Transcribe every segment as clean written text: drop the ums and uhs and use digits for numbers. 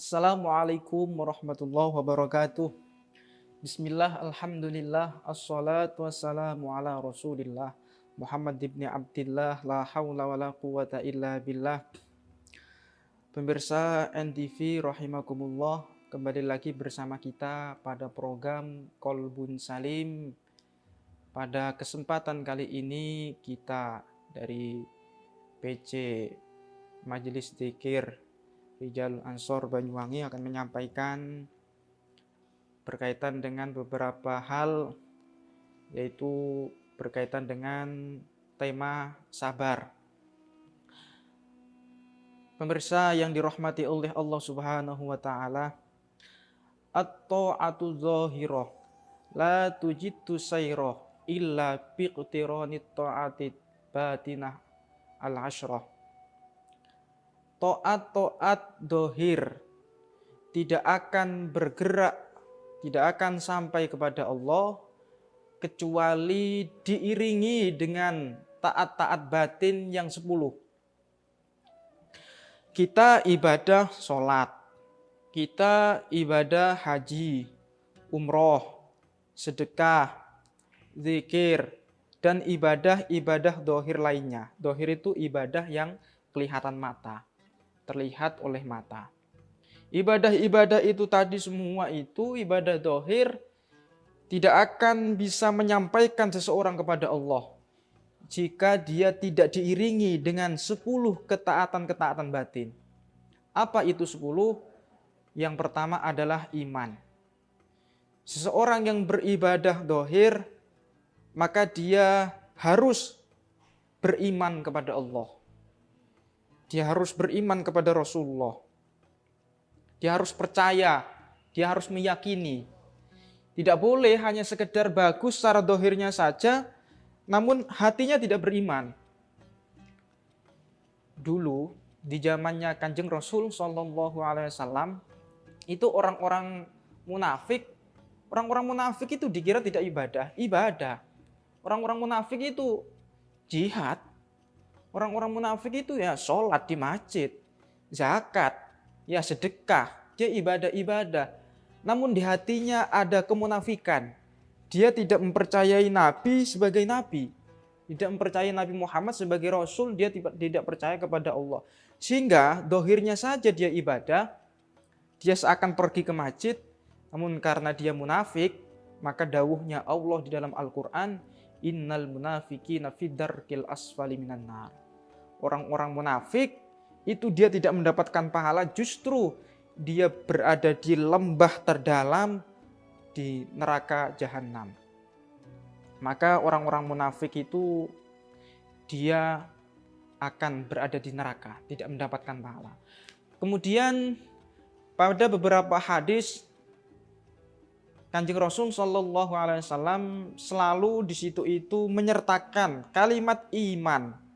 Assalamualaikum warahmatullahi wabarakatuh. Bismillah, alhamdulillah, assalatu wassalamu ala rasulillah Muhammad ibn Abdillah, la hawla wa la quwata illa billah. Pemirsa NTV rahimakumullah, kembali lagi bersama kita pada program Kolbun Salim. Pada kesempatan kali ini kita dari PC Majelis Dzikir Rijalul Ansor Banyuwangi akan menyampaikan berkaitan dengan beberapa hal, yaitu berkaitan dengan tema sabar. Pemirsa yang dirahmati oleh Allah Subhanahu wa taala, at-ta'atu zahirah la tujiddu sayrah illa biqtiranit ta'ati batinah al-ashrah. Ta'at dohir tidak akan bergerak, tidak akan sampai kepada Allah kecuali diiringi dengan taat-taat batin yang 10. Kita ibadah sholat, kita ibadah haji, umroh, sedekah, zikir, dan ibadah-ibadah dohir lainnya. Dohir itu ibadah yang kelihatan mata, terlihat oleh mata. Ibadah-ibadah itu tadi semua itu ibadah dohir tidak akan bisa menyampaikan seseorang kepada Allah jika dia tidak diiringi dengan 10 ketaatan-ketaatan batin. Apa itu 10? Yang pertama adalah iman. Seseorang yang beribadah dohir, maka dia harus beriman kepada Allah. Dia harus beriman kepada Rasulullah. Dia harus percaya, dia harus meyakini. Tidak boleh hanya sekedar bagus secara dohirnya saja, namun hatinya tidak beriman. Dulu di zamannya Kanjeng Rasul SAW, itu orang-orang munafik itu dikira tidak ibadah. Orang-orang munafik itu jihad. Orang-orang munafik itu ya sholat di masjid, zakat, ya sedekah, dia ibadah-ibadah. Namun di hatinya ada kemunafikan. Dia tidak mempercayai Nabi sebagai Nabi, tidak mempercayai Nabi Muhammad sebagai Rasul, dia tidak percaya kepada Allah. Sehingga dohirnya saja dia ibadah, dia seakan pergi ke masjid, namun karena dia munafik, maka dawuhnya Allah di dalam Al-Quran, innal munafiqina fi darkil asfali minan nar. Orang-orang munafik itu dia tidak mendapatkan pahala, justru dia berada di lembah terdalam di neraka jahanam. Maka orang-orang munafik itu dia akan berada di neraka, tidak mendapatkan pahala. Kemudian pada beberapa hadis Kanjeng Rasul Shallallahu Alaihi Wasallam selalu di situ itu menyertakan kalimat iman.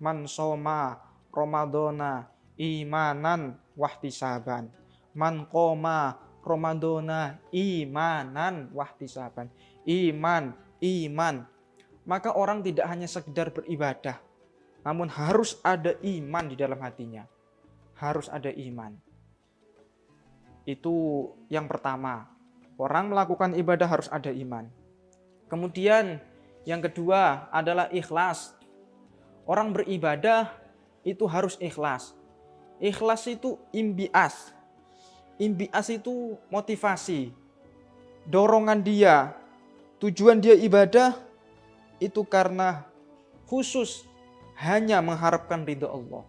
Man soma Ramadana imanan wahtisaban. Man qoma Ramadana imanan wahtisaban. Iman. Maka orang tidak hanya sekedar beribadah, namun harus ada iman di dalam hatinya. Harus ada iman. Itu yang pertama. Orang melakukan ibadah harus ada iman. Kemudian yang kedua adalah ikhlas. Orang beribadah itu harus ikhlas. Ikhlas itu imbias. Imbias itu motivasi. Dorongan dia, tujuan dia ibadah itu karena khusus hanya mengharapkan ridho Allah.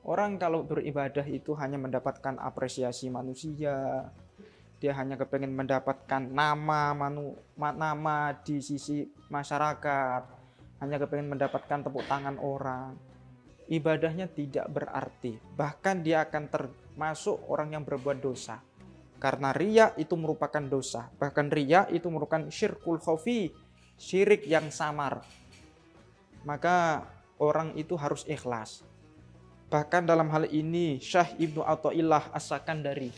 Orang kalau beribadah itu hanya mendapatkan apresiasi manusia, dia hanya kepengen mendapatkan nama di sisi masyarakat, hanya kepengen mendapatkan tepuk tangan orang. Ibadahnya tidak berarti, bahkan dia akan termasuk orang yang berbuat dosa. Karena riya itu merupakan dosa, bahkan riya itu merupakan syirkul khafi, syirik yang samar. Maka orang itu harus ikhlas. Bahkan dalam hal ini Syekh Ibnu Athaillah As-Sakandari,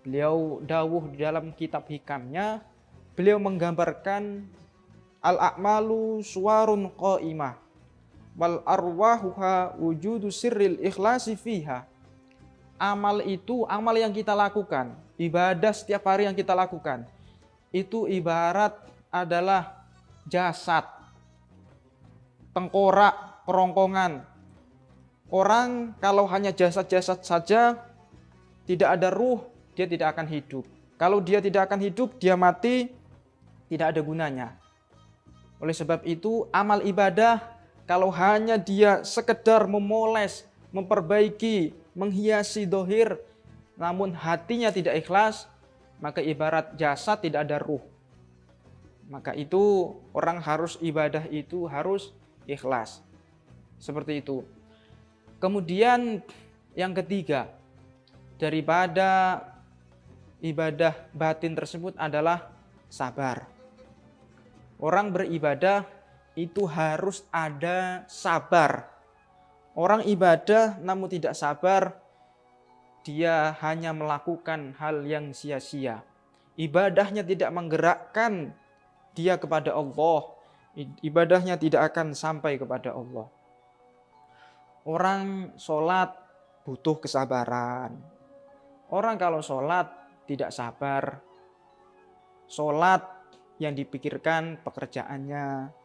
beliau dawuh di dalam kitab hikamnya, beliau menggambarkan al-a'malu suwarun qa'imah wal arwahuha wujudu sirril ikhlasi fiha. amal itu, amal yang kita lakukan, ibadah setiap hari yang kita lakukan, itu ibarat adalah jasad, tengkorak, kerongkongan. Orang kalau hanya jasad-jasad saja, tidak ada ruh, dia tidak akan hidup. Kalau dia tidak akan hidup, dia mati, tidak ada gunanya. Oleh sebab itu, amal ibadah, kalau hanya dia sekedar memoles, memperbaiki, menghiasi dohir, namun hatinya tidak ikhlas, maka ibarat jasad tidak ada ruh. Maka itu orang harus ibadah itu harus ikhlas. Seperti itu. Kemudian yang ketiga, daripada ibadah batin tersebut adalah sabar. Orang beribadah itu harus ada sabar. Orang ibadah namun tidak sabar, dia hanya melakukan hal yang sia-sia. Ibadahnya tidak menggerakkan dia kepada Allah. Ibadahnya tidak akan sampai kepada Allah. Orang sholat butuh kesabaran. Orang kalau sholat tidak sabar, sholat yang dipikirkan pekerjaannya,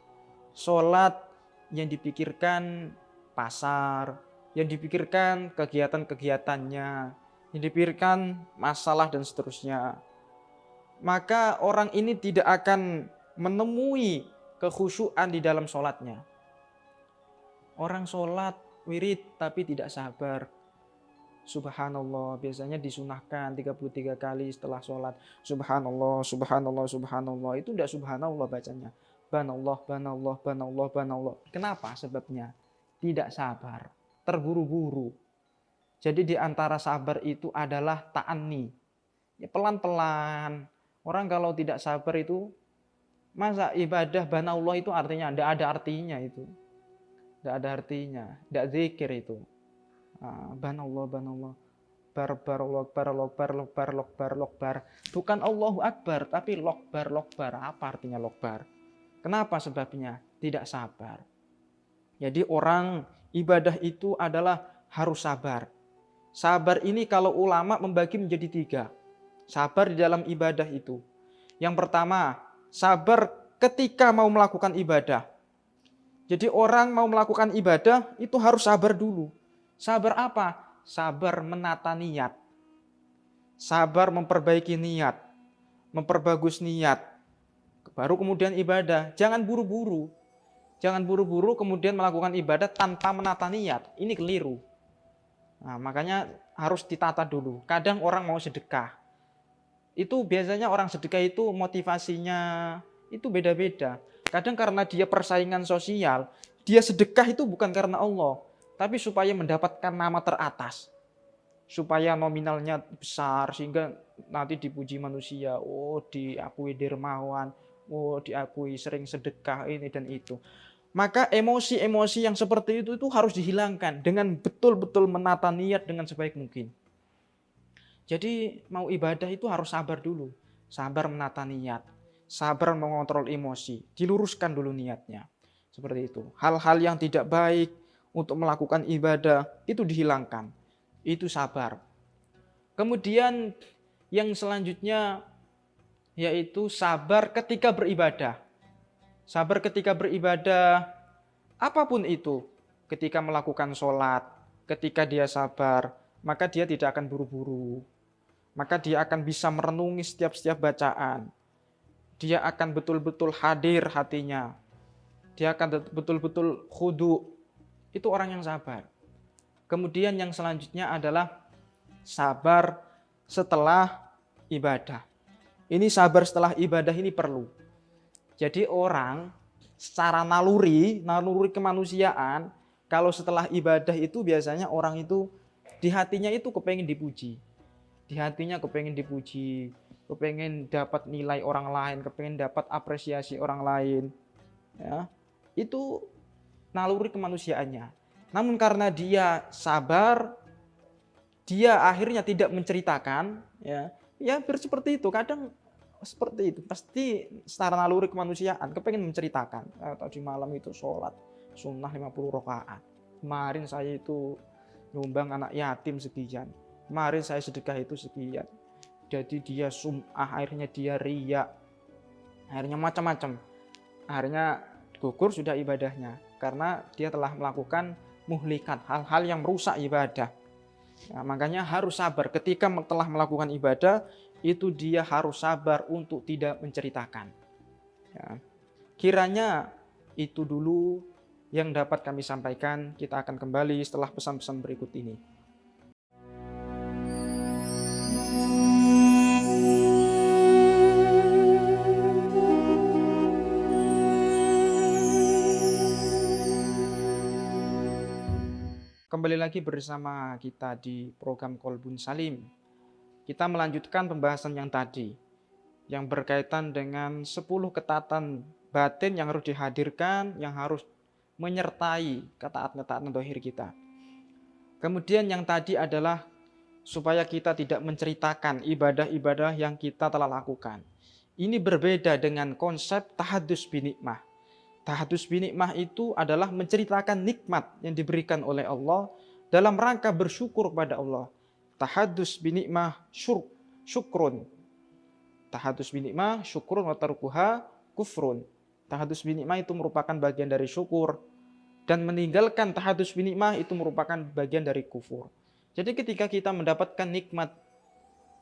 sholat yang dipikirkan pasar, yang dipikirkan kegiatan-kegiatannya, yang dipikirkan masalah dan seterusnya. Maka orang ini tidak akan menemui kekhusyuan di dalam sholatnya. Orang sholat wirid tapi tidak sabar. Subhanallah, biasanya disunahkan 33 kali setelah sholat. Subhanallah, subhanallah, subhanallah. Itu tidak subhanallah bacanya. Banallah, banallah, banallah, banallah. Kenapa? Sebabnya tidak sabar, terburu-buru. Jadi di antara sabar itu adalah ta'anni. Ya, pelan-pelan. Orang kalau tidak sabar itu, masa ibadah banallah itu artinya tidak ada artinya itu. Tidak ada artinya, tidak zikir itu. Banallah, banallah, bar, lokbar. Bukan Allahu Akbar, tapi lokbar. Apa artinya lokbar? Kenapa sebabnya? Tidak sabar. Jadi orang ibadah itu adalah harus sabar. Sabar ini kalau ulama membagi menjadi 3. Sabar di dalam ibadah itu. Yang pertama, sabar ketika mau melakukan ibadah. Jadi orang mau melakukan ibadah itu harus sabar dulu. Sabar apa? Sabar menata niat. Sabar memperbaiki niat. Memperbagus niat. Baru kemudian ibadah. Jangan buru-buru. Jangan buru-buru kemudian melakukan ibadah tanpa menata niat. Ini keliru. Nah, makanya harus ditata dulu. Kadang orang mau sedekah. Itu biasanya orang sedekah itu motivasinya itu beda-beda. Kadang karena dia persaingan sosial, dia sedekah itu bukan karena Allah, tapi supaya mendapatkan nama teratas. Supaya nominalnya besar, sehingga nanti dipuji manusia. Oh, diakui dermawan. Oh, diakui sering sedekah ini dan itu. Maka emosi-emosi yang seperti itu harus dihilangkan dengan betul-betul menata niat dengan sebaik mungkin. Jadi mau ibadah itu harus sabar dulu. Sabar menata niat. Sabar mengontrol emosi, diluruskan dulu niatnya. Seperti itu. Hal-hal yang tidak baik untuk melakukan ibadah itu dihilangkan. Itu sabar. Kemudian yang selanjutnya yaitu sabar ketika beribadah. Sabar ketika beribadah apapun itu. Ketika melakukan sholat, ketika dia sabar, maka dia tidak akan buru-buru. Maka dia akan bisa merenungi setiap bacaan. Dia akan betul-betul hadir hatinya. Dia akan betul-betul khudu. Itu orang yang sabar. Kemudian yang selanjutnya adalah sabar setelah ibadah. Ini sabar setelah ibadah ini perlu. Jadi orang secara naluri kemanusiaan, kalau setelah ibadah itu biasanya orang itu di hatinya itu kepengen dipuji. Di hatinya kepengen dipuji. Kepengen dapat nilai orang lain, kepengen dapat apresiasi orang lain, ya, itu naluri kemanusiaannya. Namun karena dia sabar, dia akhirnya tidak menceritakan, ya seperti itu. Kadang seperti itu, pasti secara naluri kemanusiaan, kepengen menceritakan. Tadi malam itu sholat sunnah 50 rakaat. Kemarin saya itu nyumbang anak yatim sekian. kemarin saya sedekah itu sekian. Jadi dia sum'ah, akhirnya dia riya, akhirnya macam-macam. Akhirnya gugur sudah ibadahnya karena dia telah melakukan muhlikat, hal-hal yang merusak ibadah. Ya, makanya harus sabar ketika telah melakukan ibadah itu, dia harus sabar untuk tidak menceritakan. Ya. Kiranya itu dulu yang dapat kami sampaikan. Kita akan kembali setelah pesan-pesan berikut ini. Kembali lagi bersama kita di program Qalbun Salim. Kita melanjutkan pembahasan yang tadi, yang berkaitan dengan 10 ketaatan batin yang harus dihadirkan, yang harus menyertai ketaatan-ketaatan zahir kita. Kemudian yang tadi adalah supaya kita tidak menceritakan ibadah-ibadah yang kita telah lakukan. Ini berbeda dengan konsep tahadus binikmah. Tahadus binikmah itu adalah menceritakan nikmat yang diberikan oleh Allah dalam rangka bersyukur kepada Allah. Tahadus binikmah syukrun. Tahadus binikmah syukrun wa tarkuha kufrun. Tahadus binikmah itu merupakan bagian dari syukur, dan meninggalkan tahadus binikmah itu merupakan bagian dari kufur. Jadi ketika kita mendapatkan nikmat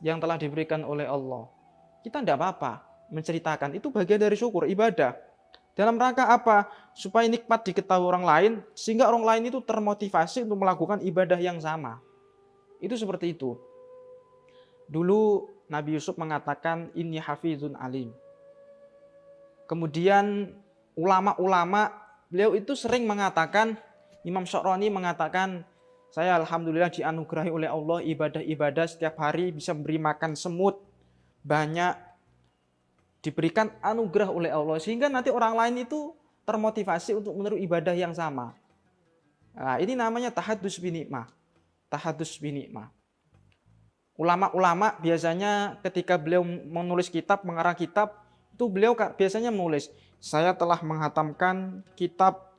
yang telah diberikan oleh Allah, kita tidak apa-apa menceritakan, itu bagian dari syukur, ibadah. Dalam rangka apa? Supaya nikmat diketahui orang lain, sehingga orang lain itu termotivasi untuk melakukan ibadah yang sama. Itu seperti itu. Dulu Nabi Yusuf mengatakan, inni hafizun alim. Kemudian ulama-ulama, beliau itu sering mengatakan, Imam Sya'rani mengatakan, saya alhamdulillah dianugerahi oleh Allah ibadah-ibadah setiap hari bisa memberi makan semut banyak, diberikan anugerah oleh Allah, sehingga nanti orang lain itu termotivasi untuk meniru ibadah yang sama. Nah, ini namanya tahadus binikmah. Tahadus binikmah. Ulama-ulama biasanya ketika beliau menulis kitab, mengarang kitab, itu beliau biasanya menulis, saya telah menghatamkan kitab,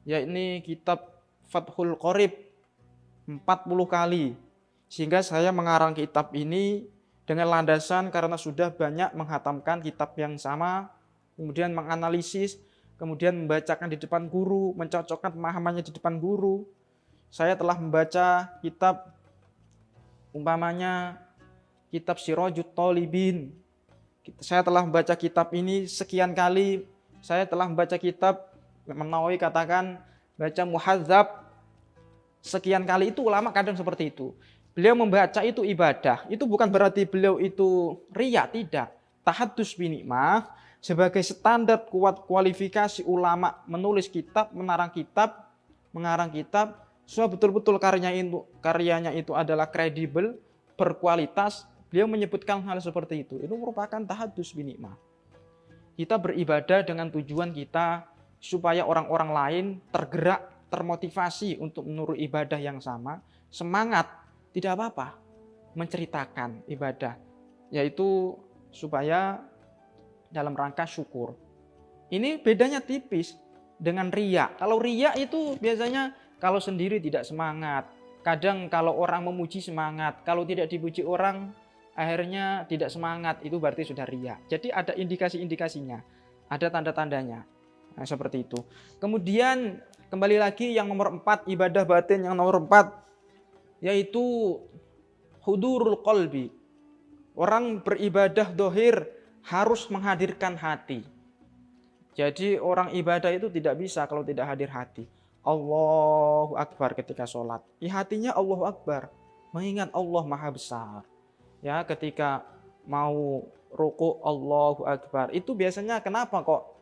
yakni kitab Fathul Qorib 40 kali. Sehingga saya mengarang kitab ini dengan landasan karena sudah banyak menghatamkan kitab yang sama, kemudian menganalisis, kemudian membacakan di depan guru, mencocokkan pemahamannya di depan guru. Saya telah membaca kitab, umpamanya kitab Sirajut Thalibin. Saya telah membaca kitab ini sekian kali. Saya telah membaca kitab, Nawawi katakan, baca Muhadzab sekian kali. Itu ulama kadang seperti itu. Beliau membaca itu ibadah. Itu bukan berarti beliau itu riya, tidak. Tahadus binikmah sebagai standar kualifikasi ulama menulis kitab, mengarang kitab, supaya betul-betul karyanya itu adalah kredibel, berkualitas. Beliau menyebutkan hal seperti itu. Itu merupakan tahadus binikmah. Kita beribadah dengan tujuan kita supaya orang-orang lain tergerak, termotivasi untuk meniru ibadah yang sama, semangat, tidak apa-apa menceritakan ibadah, yaitu supaya dalam rangka syukur. Ini bedanya tipis dengan riya. Kalau riya itu biasanya kalau sendiri tidak semangat, kadang kalau orang memuji semangat, kalau tidak dipuji orang akhirnya tidak semangat, itu berarti sudah riya. Jadi ada indikasi-indikasinya, ada tanda-tandanya. Nah, seperti itu. Kemudian kembali lagi yang nomor 4, ibadah batin yang nomor 4, yaitu hudurul qalbi. Orang beribadah dohir harus menghadirkan hati. Jadi orang ibadah itu tidak bisa kalau tidak hadir hati. Allahu Akbar ketika sholat, hatinya Allahu Akbar, mengingat Allah Maha Besar. Ya, ketika mau ruku Allahu Akbar. Itu biasanya kenapa kok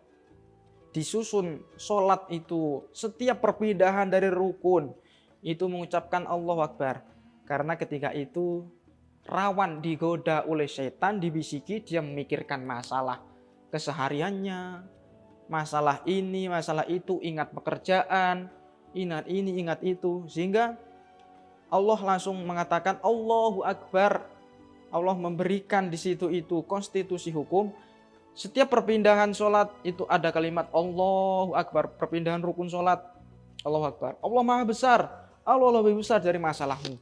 disusun sholat itu setiap perpindahan dari rukun itu mengucapkan Allahu Akbar? Karena ketika itu rawan digoda oleh setan, dibisiki, dia memikirkan masalah kesehariannya, masalah ini, masalah itu, ingat pekerjaan, ingat ini, ingat itu, sehingga Allah langsung mengatakan Allahu Akbar. Allah memberikan di situ itu konstitusi hukum. Setiap perpindahan sholat itu ada kalimat Allahu Akbar. Perpindahan rukun sholat, Allahu Akbar. Allah Maha Besar, Allah lebih besar dari masalahmu.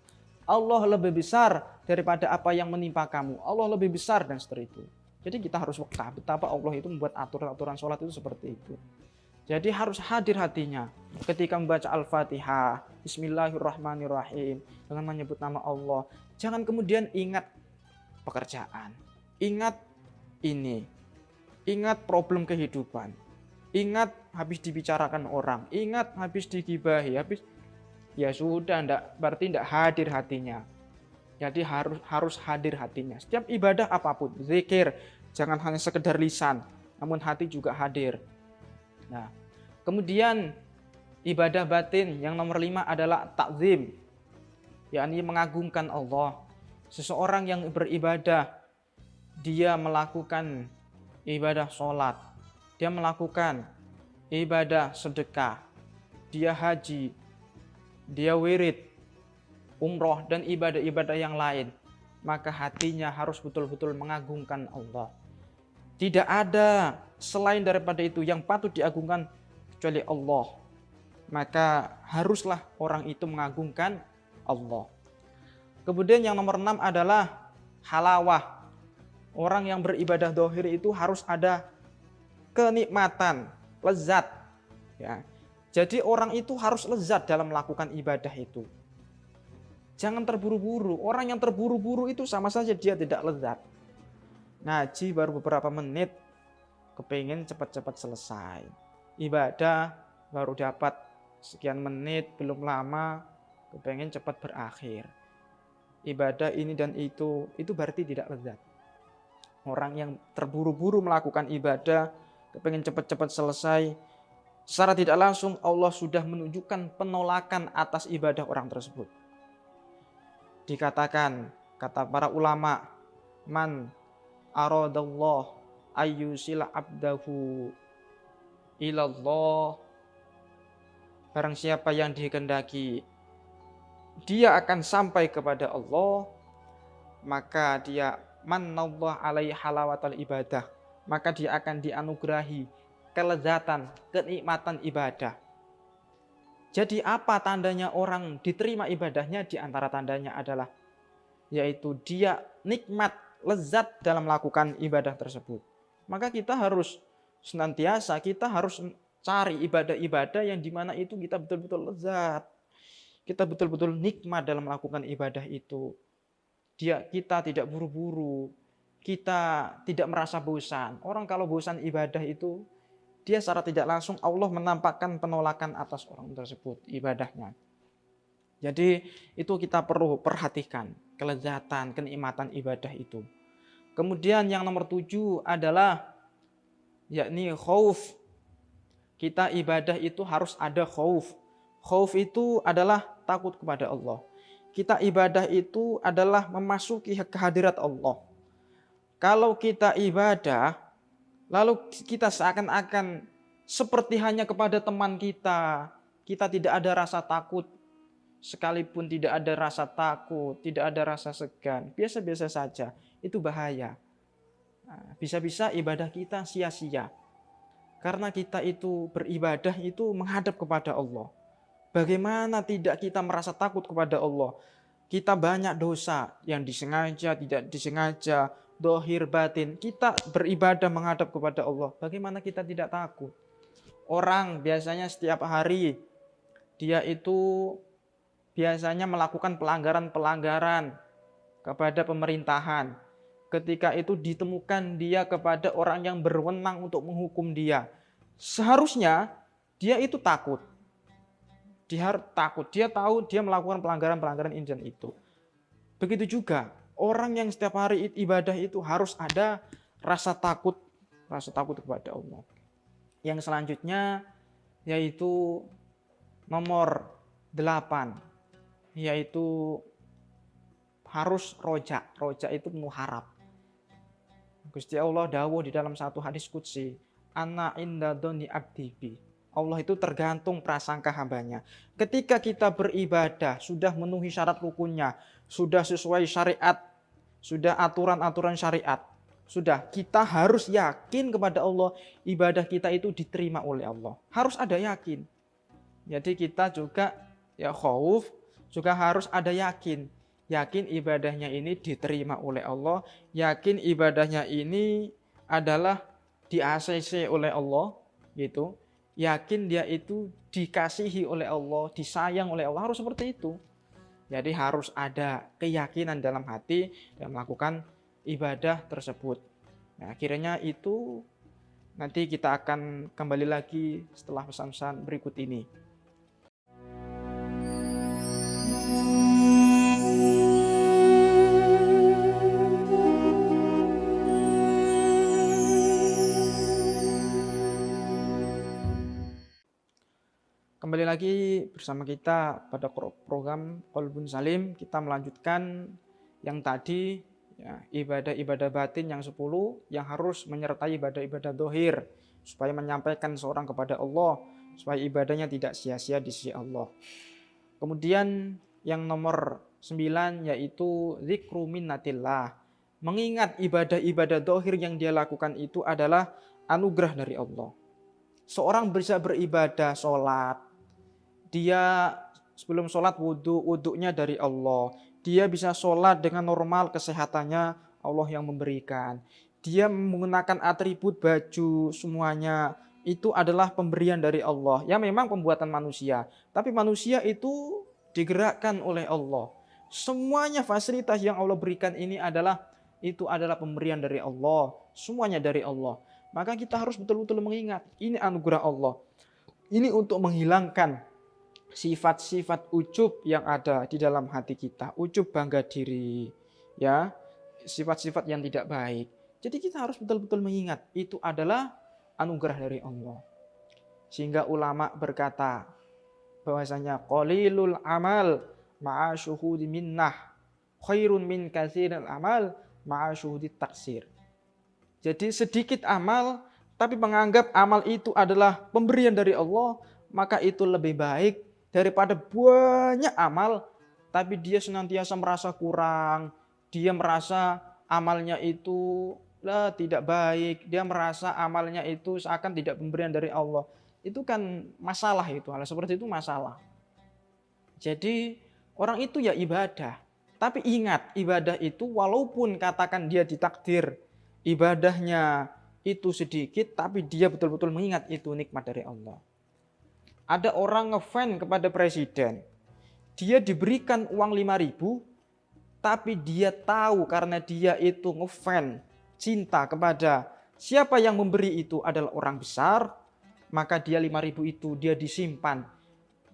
Allah lebih besar daripada apa yang menimpa kamu. Allah lebih besar dan seterusnya itu. Jadi kita harus peka betapa Allah itu membuat aturan-aturan sholat itu seperti itu. Jadi harus hadir hatinya ketika membaca Al-Fatihah, Bismillahirrahmanirrahim, dengan menyebut nama Allah. Jangan kemudian ingat pekerjaan, ingat ini, ingat problem kehidupan, ingat habis dibicarakan orang, ingat habis digibahi, ya sudah, berarti tidak hadir hatinya. Jadi harus hadir hatinya. Setiap ibadah apapun, zikir, jangan hanya sekedar lisan, namun hati juga hadir. Nah, kemudian ibadah batin yang nomor 5 adalah takzim, yakni mengagungkan Allah. Seseorang yang beribadah, dia melakukan ibadah sholat, dia melakukan ibadah sedekah, dia haji, dia wirid, umroh, dan ibadah-ibadah yang lain, maka hatinya harus betul-betul mengagungkan Allah. Tidak ada selain daripada itu yang patut diagungkan kecuali Allah. Maka haruslah orang itu mengagungkan Allah. Kemudian yang nomor 6 adalah halawah. Orang yang beribadah dohir itu harus ada kenikmatan, lezat. Ya. Jadi orang itu harus lezat dalam melakukan ibadah itu. Jangan terburu-buru. Orang yang terburu-buru itu sama saja dia tidak lezat. Ngaji baru beberapa menit, kepingin cepat-cepat selesai. Ibadah baru dapat sekian menit, belum lama, kepingin cepat berakhir. Ibadah ini dan itu berarti tidak lezat. Orang yang terburu-buru melakukan ibadah, kepingin cepat-cepat selesai, secara tidak langsung Allah sudah menunjukkan penolakan atas ibadah orang tersebut. Dikatakan, kata para ulama, man aradallah ayyusila abdahu ilallah, barang siapa yang dikehendaki dia akan sampai kepada Allah, maka dia mannallah alaihi halawatal ibadah, maka dia akan dianugerahi kelezatan, kenikmatan ibadah. Jadi apa tandanya orang diterima ibadahnya? Di antara tandanya adalah yaitu dia nikmat, lezat dalam melakukan ibadah tersebut. Maka kita harus senantiasa, kita harus cari ibadah-ibadah yang dimana itu kita betul-betul lezat. Kita betul-betul nikmat dalam melakukan ibadah itu. Kita tidak buru-buru, kita tidak merasa bosan. Orang kalau bosan ibadah itu, dia secara tidak langsung Allah menampakkan penolakan atas orang tersebut ibadahnya. Jadi itu kita perlu perhatikan kelezatan, kenikmatan ibadah itu. Kemudian yang nomor 7 adalah yakni khauf. Kita ibadah itu harus ada khauf. Khauf itu adalah takut kepada Allah. Kita ibadah itu adalah memasuki kehadirat Allah. Kalau kita ibadah lalu kita seakan-akan seperti hanya kepada teman kita tidak ada rasa takut, sekalipun tidak ada rasa takut, tidak ada rasa segan, biasa-biasa saja, itu bahaya. Bisa-bisa ibadah kita sia-sia. Karena kita itu beribadah itu menghadap kepada Allah. Bagaimana tidak kita merasa takut kepada Allah? Kita banyak dosa yang disengaja, tidak disengaja, dohir batin, kita beribadah menghadap kepada Allah. Bagaimana kita tidak takut? Orang biasanya setiap hari dia itu biasanya melakukan pelanggaran-pelanggaran kepada pemerintahan. Ketika itu ditemukan dia kepada orang yang berwenang untuk menghukum dia, seharusnya dia itu takut. Dia takut, dia tahu dia melakukan pelanggaran-pelanggaran ini dan itu. Begitu juga orang yang setiap hari ibadah itu harus ada rasa takut kepada Allah. Yang selanjutnya yaitu nomor 8, yaitu harus roja. Roja itu penuh harap. Gusti Allah dawuh di dalam satu hadis qudsi, ana inda dzanni abdi bi. Allah itu tergantung prasangka hambanya. Ketika kita beribadah sudah memenuhi syarat rukunnya, sudah sesuai syariat, sudah aturan-aturan syariat, sudah kita harus yakin kepada Allah, ibadah kita itu diterima oleh Allah. Harus ada yakin. Jadi kita juga ya khauf, juga harus ada yakin. yakin ibadahnya ini diterima oleh Allah, yakin ibadahnya ini adalah di-ACC oleh Allah gitu. Yakin dia itu dikasihi oleh Allah, disayang oleh Allah, harus seperti itu. Jadi harus ada keyakinan dalam hati dan melakukan ibadah tersebut. Nah, akhirnya itu nanti kita akan kembali lagi setelah pesan-pesan berikut ini. Kembali lagi bersama kita pada program Qalbun Salim. Kita melanjutkan yang tadi, ya, ibadah-ibadah batin yang 10 yang harus menyertai ibadah-ibadah dohir supaya menyampaikan seorang kepada Allah, supaya ibadahnya tidak sia-sia di sisi Allah. Kemudian yang nomor 9 yaitu zikru minnatillah. Mengingat ibadah-ibadah dohir yang dia lakukan itu adalah anugerah dari Allah. Seorang bisa beribadah, sholat, dia sebelum sholat wudhunya dari Allah. Dia bisa sholat dengan normal, kesehatannya Allah yang memberikan. Dia menggunakan atribut baju semuanya itu adalah pemberian dari Allah. Ya memang pembuatan manusia, tapi manusia itu digerakkan oleh Allah. Semuanya fasilitas yang Allah berikan ini adalah pemberian dari Allah. Semuanya dari Allah. Maka kita harus betul-betul mengingat ini anugerah Allah. Ini untuk menghilangkan sifat-sifat ujub yang ada di dalam hati kita, ujub bangga diri, ya, sifat-sifat yang tidak baik. Jadi kita harus betul-betul mengingat itu adalah anugerah dari Allah. Sehingga ulama berkata bahwasanya qalilul amal ma'a syuhudi minnah khairun min katsiril amal ma'a syuhudi taksir. Jadi sedikit amal tapi menganggap amal itu adalah pemberian dari Allah, maka itu lebih baik daripada banyak amal, tapi dia senantiasa merasa kurang, dia merasa amalnya itu tidak baik, dia merasa amalnya itu seakan tidak pemberian dari Allah. Itu kan masalah itu, hal seperti itu masalah. Jadi orang itu ya ibadah, tapi ingat ibadah itu walaupun katakan dia ditakdir ibadahnya itu sedikit, tapi dia betul-betul mengingat itu nikmat dari Allah. Ada orang ngefan kepada presiden. Dia diberikan uang 5.000, tapi dia tahu karena dia itu ngefan, cinta kepada siapa yang memberi itu adalah orang besar, maka dia 5.000 itu dia disimpan.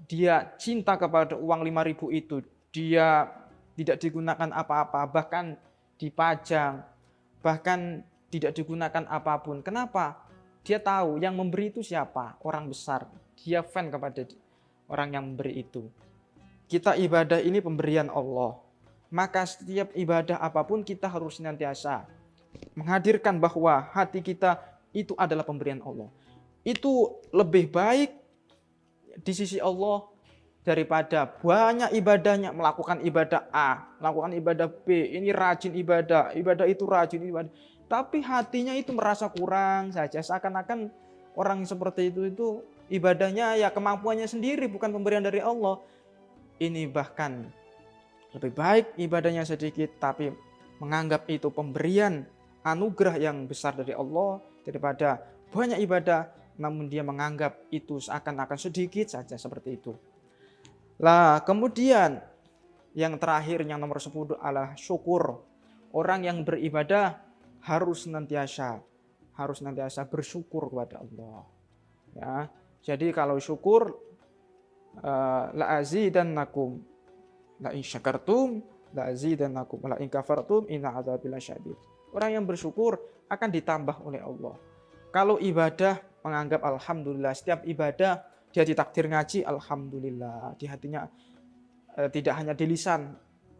Dia cinta kepada uang 5.000 itu, dia tidak digunakan apa-apa, bahkan dipajang, bahkan tidak digunakan apapun. Kenapa? Dia tahu yang memberi itu siapa, orang besar. Dia fan kepada orang yang memberi itu. Kita ibadah ini pemberian Allah. Maka setiap ibadah apapun kita harus senantiasa menghadirkan bahwa hati kita itu adalah pemberian Allah. Itu lebih baik di sisi Allah daripada banyak ibadahnya, melakukan ibadah A, melakukan ibadah B, ini rajin ibadah itu rajin ibadah. Tapi hatinya itu merasa kurang saja, seakan-akan orang seperti itu ibadahnya ya kemampuannya sendiri, bukan pemberian dari Allah. Ini bahkan lebih baik ibadahnya sedikit tapi menganggap itu pemberian anugerah yang besar dari Allah daripada banyak ibadah namun dia menganggap itu seakan-akan sedikit saja, seperti itu. Lah kemudian yang terakhir yang nomor 10 adalah syukur. Orang yang beribadah harus senantiasa bersyukur kepada Allah. Ya. Jadi kalau syukur la azidannakum la in syakartum la azidannakum la in kafartum inna adzabi lasyadid. Orang yang bersyukur akan ditambah oleh Allah. Kalau ibadah menganggap alhamdulillah, setiap ibadah dia ditakdir ngaji alhamdulillah, di hatinya tidak hanya di lisan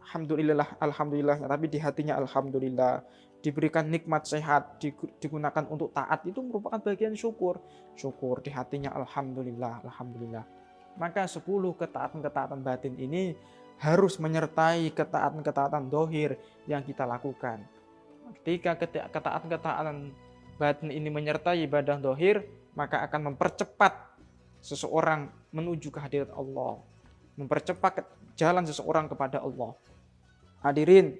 alhamdulillah, tapi di hatinya alhamdulillah. Diberikan nikmat sehat, digunakan untuk taat, itu merupakan bagian syukur. Syukur di hatinya alhamdulillah. Maka 10 ketaatan-ketaatan batin ini harus menyertai ketaatan-ketaatan dohir yang kita lakukan. Ketika ketaatan-ketaatan batin ini menyertai ibadah dohir, maka akan mempercepat seseorang menuju kehadirat Allah, mempercepat jalan seseorang kepada Allah. Hadirin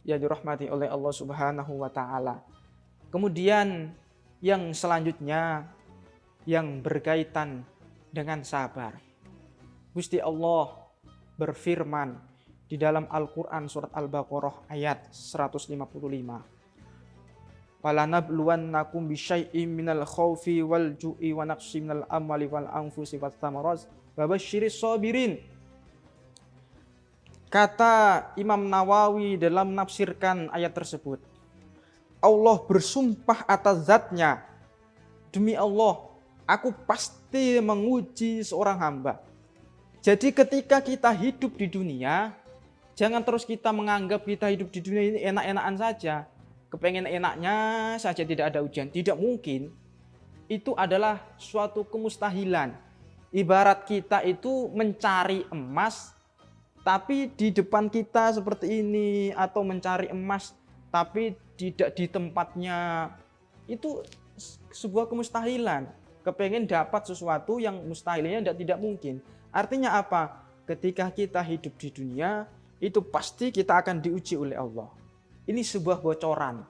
yang dirahmati oleh Allah Subhanahu wa taala. Kemudian yang selanjutnya yang berkaitan dengan sabar. Gusti Allah berfirman di dalam Al-Qur'an surat Al-Baqarah ayat 155. Falanabluwannakum bisyai'im minal khaufi wal ju'i wa naqsi minal amwali wal anfusi wat tsamarat wa basyiris sabirin. Kata Imam Nawawi dalam menafsirkan ayat tersebut, Allah bersumpah atas zatnya, demi Allah, aku pasti menguji seorang hamba. Jadi ketika kita hidup di dunia, jangan terus kita menganggap kita hidup di dunia ini enak-enakan saja. Kepengen enaknya saja, tidak ada ujian. Tidak mungkin. Itu adalah suatu kemustahilan. Ibarat kita itu mencari emas, tapi di depan kita seperti ini, atau mencari emas tapi tidak di tempatnya, itu sebuah kemustahilan. Kepengen dapat sesuatu yang mustahilnya tidak mungkin. Artinya apa? Ketika kita hidup di dunia, itu pasti kita akan diuji oleh Allah. Ini sebuah bocoran.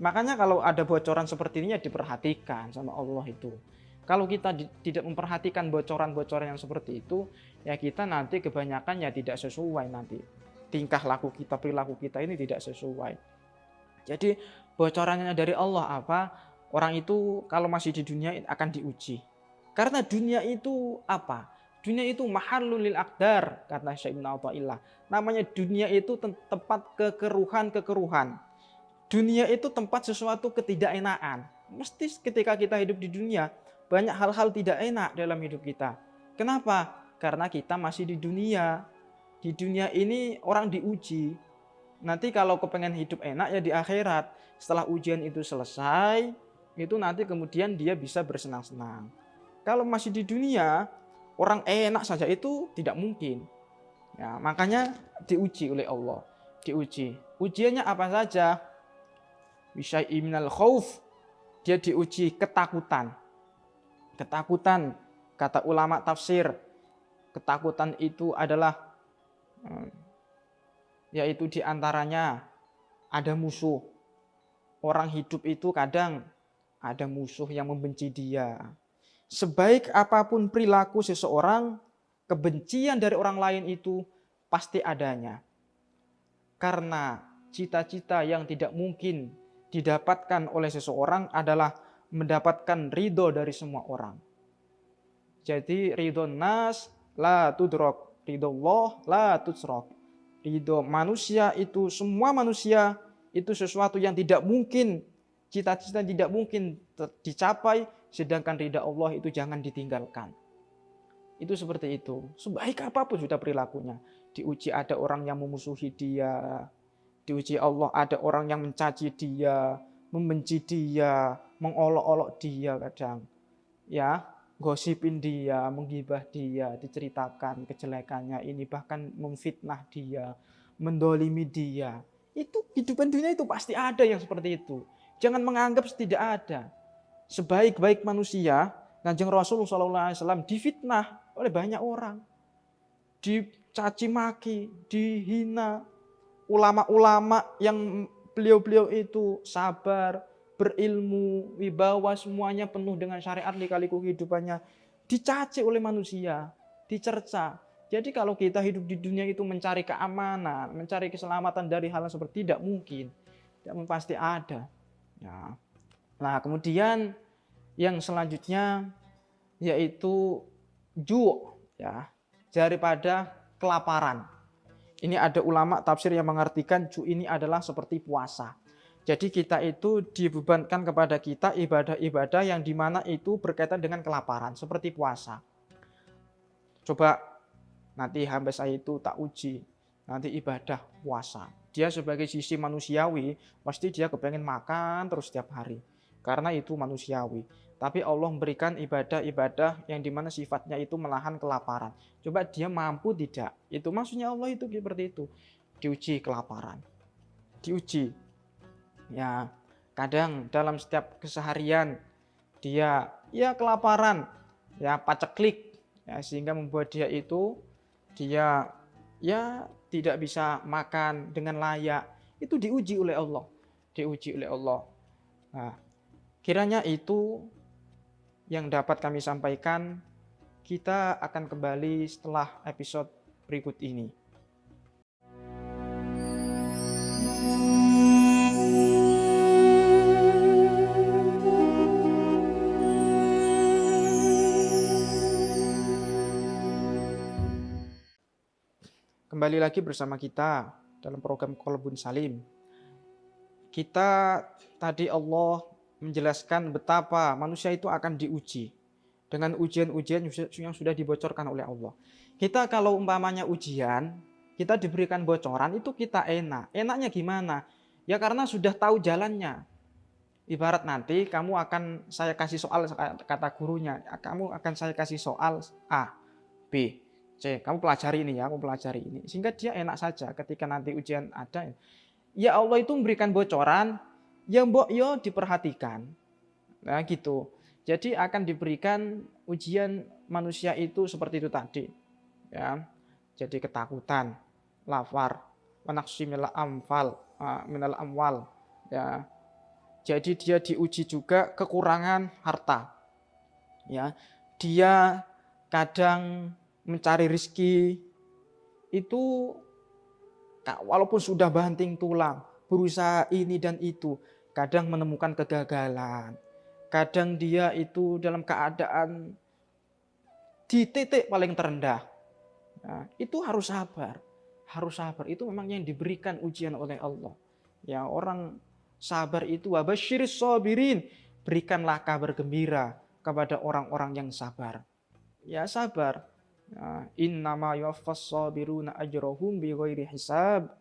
Makanya kalau ada bocoran seperti ini ya diperhatikan sama Allah itu. Kalau kita tidak memperhatikan bocoran-bocoran yang seperti itu, ya kita nanti kebanyakan ya tidak sesuai nanti. Tingkah laku kita, perilaku kita ini tidak sesuai. Jadi bocorannya dari Allah apa? Orang itu kalau masih di dunia akan diuji. Karena dunia itu apa? Dunia itu mahallul lil aqdar, kata Syekh Ibnu Athaillah. Namanya dunia itu tempat kekeruhan. Dunia itu tempat sesuatu ketidakenaan. Mesti ketika kita hidup di dunia, banyak hal-hal tidak enak dalam hidup kita. Kenapa? Karena kita masih di dunia. Di dunia ini orang diuji. Nanti kalau kepengen hidup enak ya di akhirat. Setelah ujian itu selesai, itu nanti kemudian dia bisa bersenang-senang. Kalau masih di dunia, orang enak saja itu tidak mungkin. Ya, makanya diuji oleh Allah. Diuji. Ujiannya apa saja? Bisyai'im minal khauf. Dia diuji ketakutan. Ketakutan, kata ulama tafsir, ketakutan itu adalah yaitu diantaranya ada musuh. Orang hidup itu kadang ada musuh yang membenci dia. Sebaik apapun perilaku seseorang, kebencian dari orang lain itu pasti adanya. Karena cita-cita yang tidak mungkin didapatkan oleh seseorang adalah mendapatkan ridho dari semua orang. Jadi ridho nas la tudrok, ridho Allah la tudsrok. Ridho manusia itu, semua manusia itu sesuatu yang tidak mungkin, cita-cita tidak mungkin dicapai, sedangkan ridha Allah itu jangan ditinggalkan. Itu seperti itu. Sebaik apapun sudah perilakunya. Diuji ada orang yang memusuhi dia. Diuji Allah ada orang yang mencaci dia, membenci dia, mengolok-olok dia kadang. Ya, gosipin dia, menggibah dia, diceritakan kejelekannya ini, bahkan memfitnah dia, mendolimi dia. Itu kehidupan dunia itu pasti ada yang seperti itu. Jangan menganggap tidak ada. Sebaik-baik manusia, Kanjeng Rasulullah SAW difitnah oleh banyak orang. Dicaci maki, dihina. Ulama-ulama yang beliau-beliau itu sabar, berilmu, wibawa, semuanya penuh dengan syariat lika-liku kehidupannya. Dicaci oleh manusia, dicerca. Jadi kalau kita hidup di dunia itu mencari keamanan, mencari keselamatan dari hal seperti tidak mungkin. Tidak pasti ada. Ya. Nah kemudian yang selanjutnya yaitu ju', ya, daripada kelaparan. Ini ada ulama tafsir yang mengartikan ju' ini adalah seperti puasa. Jadi kita itu dibebankan kepada kita ibadah-ibadah yang dimana itu berkaitan dengan kelaparan, seperti puasa. Coba nanti hamba saya itu tak uji, nanti ibadah puasa. Dia sebagai sisi manusiawi, pasti dia kepengen makan terus setiap hari. Karena itu manusiawi. Tapi Allah memberikan ibadah-ibadah yang dimana sifatnya itu menahan kelaparan. Coba dia mampu tidak? Itu maksudnya Allah itu seperti itu. Diuji kelaparan. Diuji. Ya, kadang dalam setiap keseharian dia ya kelaparan, ya paceklik, ya, sehingga membuat dia itu dia ya tidak bisa makan dengan layak, itu diuji oleh Allah. Diuji oleh Allah. Nah, kiranya itu yang dapat kami sampaikan. Kita akan kembali setelah episode berikut ini. Kembali lagi bersama kita dalam program Qalbun Salim. Kita tadi Allah menjelaskan betapa manusia itu akan diuji dengan ujian-ujian yang sudah dibocorkan oleh Allah. Kita kalau umpamanya ujian, kita diberikan bocoran, itu kita enak. Enaknya gimana? Ya karena sudah tahu jalannya. Ibarat nanti saya kasih soal, kata gurunya, kamu akan saya kasih soal A, B, C. Kamu pelajari ini ya, kamu pelajari ini. Sehingga dia enak saja ketika nanti ujian ada. Ya Allah itu memberikan bocoran, ya mbok yo diperhatikan. Nah gitu. Jadi akan diberikan ujian manusia itu seperti itu tadi. Ya. Jadi ketakutan, lafar, wanaqsi minal amwal. Ya. Jadi dia diuji juga kekurangan harta. Ya. Dia kadang mencari rezeki itu walaupun sudah banting tulang, berusaha ini dan itu, kadang menemukan kegagalan. Kadang dia itu dalam keadaan di titik paling terendah. Nah, itu harus sabar. Harus sabar. Itu memang yang diberikan ujian oleh Allah. Ya, orang sabar itu wabasyiris sabirin. Berikanlah kabar gembira kepada orang-orang yang sabar. Ya, sabar. Innama yuwaffas sabiruna ajrohum bighairi hisab.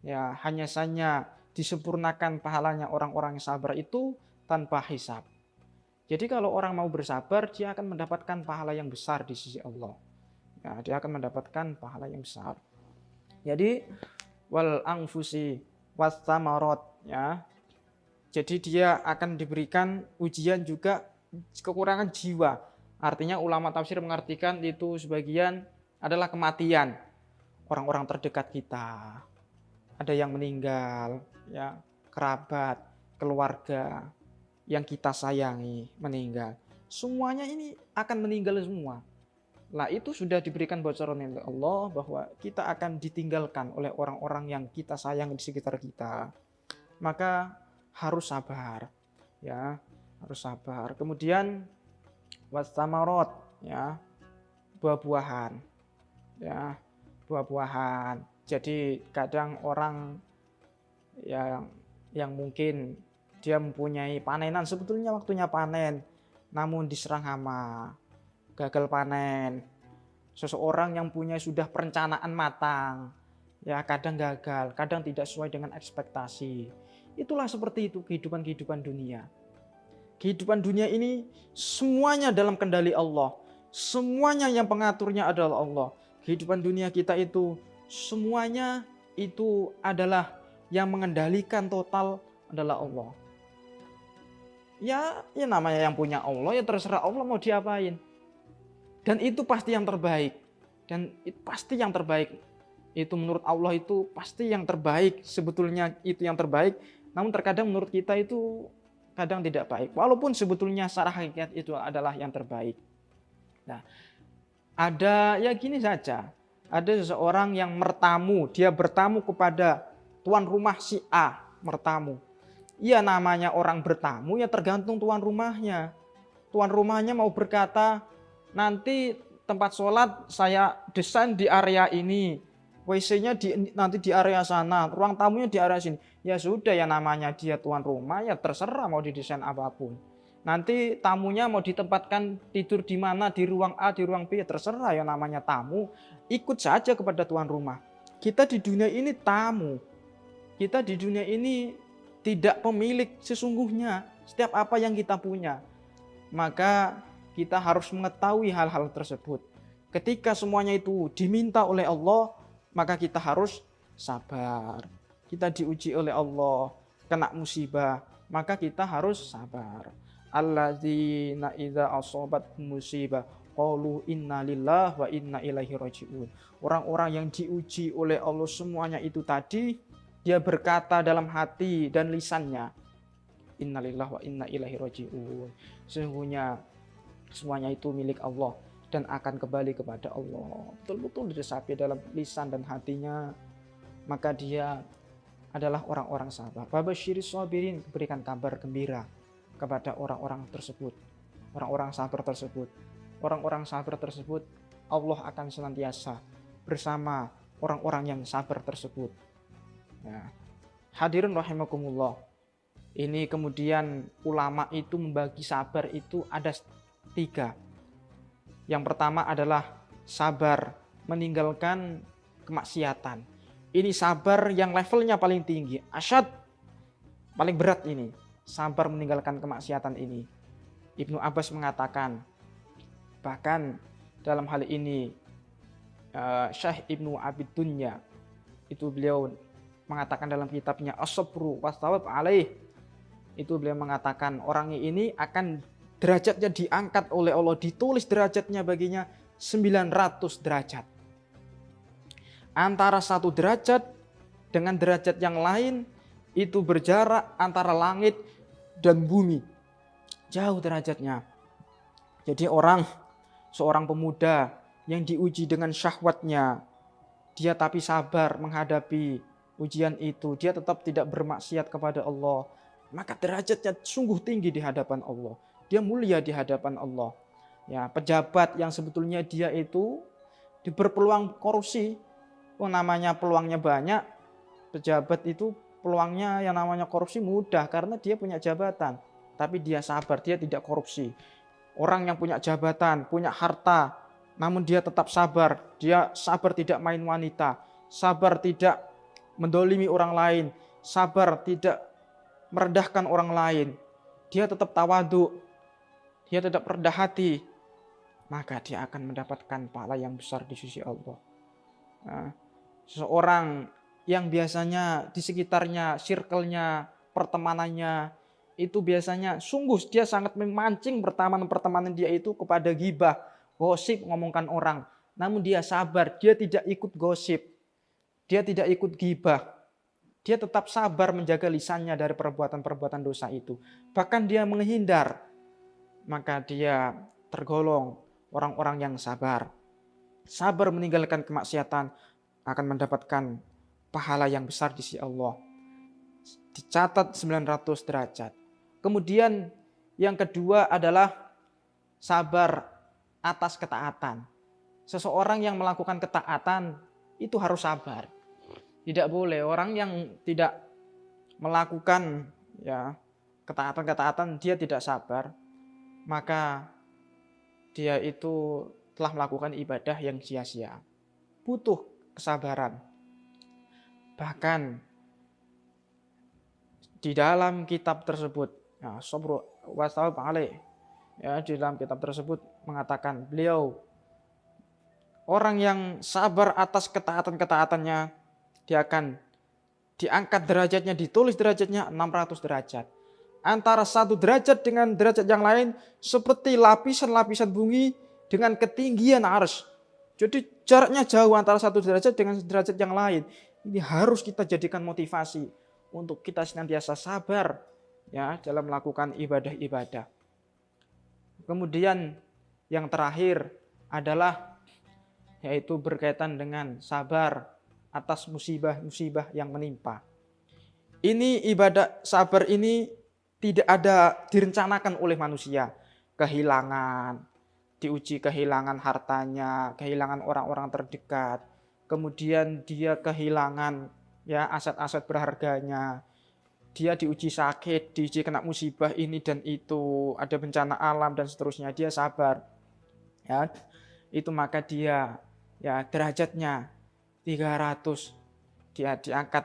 Ya, hanya saja disempurnakan pahalanya orang-orang yang sabar itu tanpa hisab. Jadi kalau orang mau bersabar, dia akan mendapatkan pahala yang besar di sisi Allah. Ya, dia akan mendapatkan pahala yang besar. Jadi wal anfusi wastamarot, ya. Jadi dia akan diberikan ujian juga kekurangan jiwa. Artinya ulama tafsir mengartikan itu sebagian adalah kematian orang-orang terdekat kita. Ada yang meninggal, ya, kerabat, keluarga yang kita sayangi meninggal. Semuanya ini akan meninggal semua. Lah itu sudah diberikan bocoran oleh Allah bahwa kita akan ditinggalkan oleh orang-orang yang kita sayang di sekitar kita. Maka harus sabar, ya, harus sabar. Kemudian wastamarot, ya, buah-buahan, ya, buah-buahan. Jadi kadang orang yang mungkin dia mempunyai panenan, sebetulnya waktunya panen, namun diserang hama, gagal panen. Seseorang yang punya sudah perencanaan matang, ya kadang gagal, kadang tidak sesuai dengan ekspektasi. Itulah seperti itu kehidupan dunia. Kehidupan dunia ini semuanya dalam kendali Allah. Semuanya yang pengaturnya adalah Allah. Kehidupan dunia kita itu semuanya itu adalah yang mengendalikan total adalah Allah. Ya namanya yang punya Allah, ya terserah Allah mau diapain. Dan itu pasti yang terbaik. Dan itu pasti yang terbaik. Itu menurut Allah itu pasti yang terbaik. Sebetulnya itu yang terbaik. Namun terkadang menurut kita itu kadang tidak baik. Walaupun sebetulnya secara hakikat itu adalah yang terbaik. Nah, ada ya gini saja. Ada seseorang yang bertamu. Dia bertamu kepada tuan rumah si A. Bertamu. Ya namanya orang bertamu ya tergantung tuan rumahnya. Tuan rumahnya mau berkata, nanti tempat sholat saya desain di area ini. WC-nya nanti di area sana. Ruang tamunya di area sini. Ya sudah ya namanya dia tuan rumah ya terserah mau didesain apapun. Nanti tamunya mau ditempatkan tidur di mana, di ruang A, di ruang B ya terserah ya namanya tamu. Ikut saja kepada tuan rumah. Kita di dunia ini tamu. Kita di dunia ini tidak pemilik sesungguhnya setiap apa yang kita punya. Maka kita harus mengetahui hal-hal tersebut. Ketika semuanya itu diminta oleh Allah, maka kita harus sabar. Kita diuji oleh Allah, kena musibah, maka kita harus sabar. Alladzina idza asobat musibah qalu inna lillahi wa inna ilaihi raji'un. Orang-orang yang diuji oleh Allah semuanya itu tadi, dia berkata dalam hati dan lisannya, inna lillahi wa inna ilaihi raji'un. Sesungguhnya semuanya itu milik Allah dan akan kembali kepada Allah. Betul-betul diresapi dalam lisan dan hatinya, maka dia adalah orang-orang sabar. Babasyiris sabirin, berikan kabar gembira kepada orang-orang tersebut. Orang-orang sabar tersebut. Orang-orang sabar tersebut, Allah akan senantiasa bersama orang-orang yang sabar tersebut. Nah, hadirin rahimakumullah. Ini kemudian ulama itu membagi sabar itu ada 3. Yang pertama adalah sabar meninggalkan kemaksiatan. Ini sabar yang levelnya paling tinggi. Asyad, paling berat ini. Sabar meninggalkan kemaksiatan ini. Ibnu Abbas mengatakan, bahkan dalam hal ini Syekh Ibnu Abid Dunya, itu beliau mengatakan dalam kitabnya As-Sabru was-Sawab alaih, itu beliau mengatakan orang ini akan derajatnya diangkat oleh Allah, ditulis derajatnya baginya 900 derajat. Antara satu derajat dengan derajat yang lain itu berjarak antara langit dan bumi. Jauh derajatnya. Jadi seorang pemuda yang diuji dengan syahwatnya, dia tapi sabar menghadapi ujian itu, dia tetap tidak bermaksiat kepada Allah, maka derajatnya sungguh tinggi di hadapan Allah. Dia mulia di hadapan Allah. Ya, pejabat yang sebetulnya dia itu berpeluang korupsi, namanya peluangnya banyak. Pejabat itu peluangnya yang namanya korupsi mudah karena dia punya jabatan. Tapi dia sabar, dia tidak korupsi. Orang yang punya jabatan, punya harta, namun dia tetap sabar. Dia sabar tidak main wanita, sabar tidak mendolimi orang lain, sabar tidak merendahkan orang lain. Dia tetap tawadhu, dia tetap rendah hati, maka dia akan mendapatkan pahala yang besar di sisi Allah. Nah, seseorang yang biasanya di sekitarnya, circle-nya, pertemanannya, itu biasanya sungguh dia sangat memancing pertemanan dia itu kepada ghibah, gosip, ngomongkan orang. Namun dia sabar, dia tidak ikut gosip, dia tidak ikut ghibah. Dia tetap sabar menjaga lisannya dari perbuatan-perbuatan dosa itu. Bahkan dia menghindar. Maka dia tergolong orang-orang yang sabar. Sabar meninggalkan kemaksiatan akan mendapatkan pahala yang besar di sisi Allah. Dicatat 900 derajat. Kemudian yang kedua adalah sabar atas ketaatan. Seseorang yang melakukan ketaatan itu harus sabar. Tidak boleh orang yang tidak melakukan ketaatan dia tidak sabar, maka dia itu telah melakukan ibadah yang sia-sia. Butuh kesabaran. Bahkan di dalam kitab tersebut, Sabru was-Sawab alaih, di dalam kitab tersebut mengatakan beliau, orang yang sabar atas ketaatan-ketaatannya, dia akan diangkat derajatnya, ditulis derajatnya 600 derajat. Antara satu derajat dengan derajat yang lain seperti lapisan-lapisan bumi dengan ketinggian arsy. Jadi jaraknya jauh antara satu derajat dengan derajat yang lain. Ini harus kita jadikan motivasi untuk kita senantiasa sabar dalam melakukan ibadah-ibadah. Kemudian yang terakhir adalah yaitu berkaitan dengan sabar atas musibah-musibah yang menimpa. Ini ibadah sabar ini tidak ada direncanakan oleh manusia. Kehilangan, diuji kehilangan hartanya, kehilangan orang-orang terdekat, kemudian dia kehilangan aset-aset berharganya, dia diuji sakit, diuji kena musibah ini dan itu, ada bencana alam dan seterusnya, dia sabar. Itu maka dia derajatnya 300, dia diangkat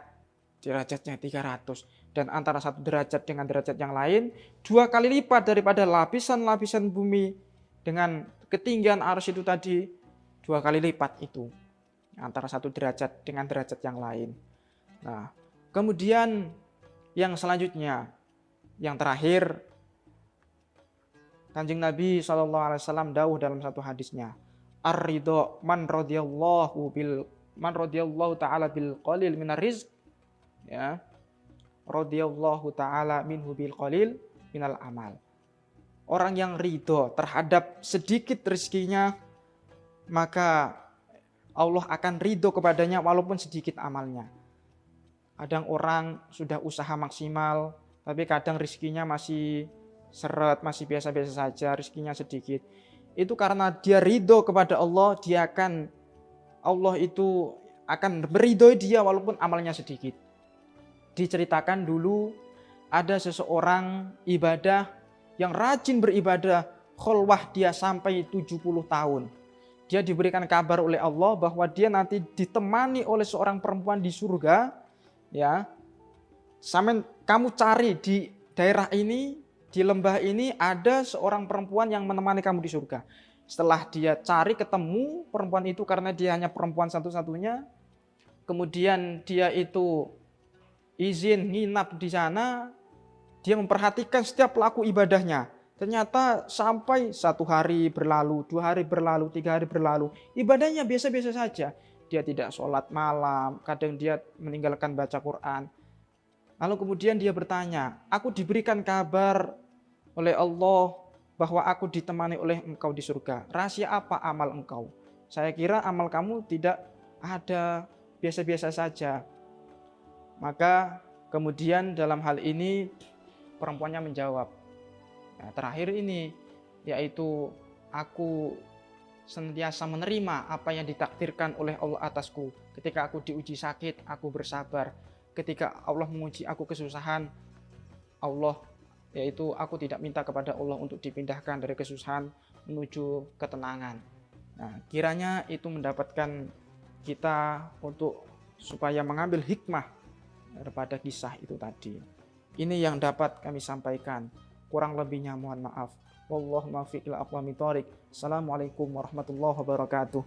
derajatnya 300, dan antara satu derajat dengan derajat yang lain 2 kali lipat daripada lapisan-lapisan bumi dengan ketinggian arsy itu tadi, 2 kali lipat itu antara satu derajat dengan derajat yang lain. Nah, kemudian yang selanjutnya, yang terakhir Kanjeng Nabi SAW dawuh dalam satu hadisnya, ar-ridho man radhiyallahu ta'ala bil qalil minar rizq, ya, radhiyallahu ta'ala minhu bil qalil minal amal. Orang yang ridho terhadap sedikit rezekinya, maka Allah akan ridho kepadanya walaupun sedikit amalnya. Kadang orang sudah usaha maksimal, tapi kadang rezekinya masih seret, masih biasa-biasa saja, rezekinya sedikit. Itu karena dia ridho kepada Allah, Allah itu akan meridhoi dia walaupun amalnya sedikit. Diceritakan dulu ada seseorang ibadah yang rajin beribadah, kholwah dia sampai 70 tahun. Dia diberikan kabar oleh Allah bahwa dia nanti ditemani oleh seorang perempuan di surga, ya. Kamu cari di daerah ini, di lembah ini ada seorang perempuan yang menemani kamu di surga. Setelah dia cari ketemu perempuan itu, karena dia hanya perempuan satu-satunya, kemudian dia itu izin nginap di sana, dia memperhatikan setiap pelaku ibadahnya. Ternyata sampai 1 hari berlalu, 2 hari berlalu, 3 hari berlalu, ibadahnya biasa-biasa saja. Dia tidak sholat malam, kadang dia meninggalkan baca Quran. Lalu kemudian dia bertanya, aku diberikan kabar oleh Allah bahwa aku ditemani oleh engkau di surga. Rahasia apa amal engkau? Saya kira amal kamu tidak ada, biasa-biasa saja. Maka kemudian dalam hal ini perempuannya menjawab, nah, terakhir ini yaitu aku senantiasa menerima apa yang ditakdirkan oleh Allah atasku. Ketika aku diuji sakit, aku bersabar. Ketika Allah menguji aku kesusahan, yaitu aku tidak minta kepada Allah untuk dipindahkan dari kesusahan menuju ketenangan. Nah, kiranya itu mendapatkan kita untuk supaya mengambil hikmah daripada kisah itu tadi. Ini yang dapat kami sampaikan. Kurang lebihnya mohon maaf. Wallahu muwaffiq ila aqwamit thoriq. Assalamualaikum warahmatullahi wabarakatuh.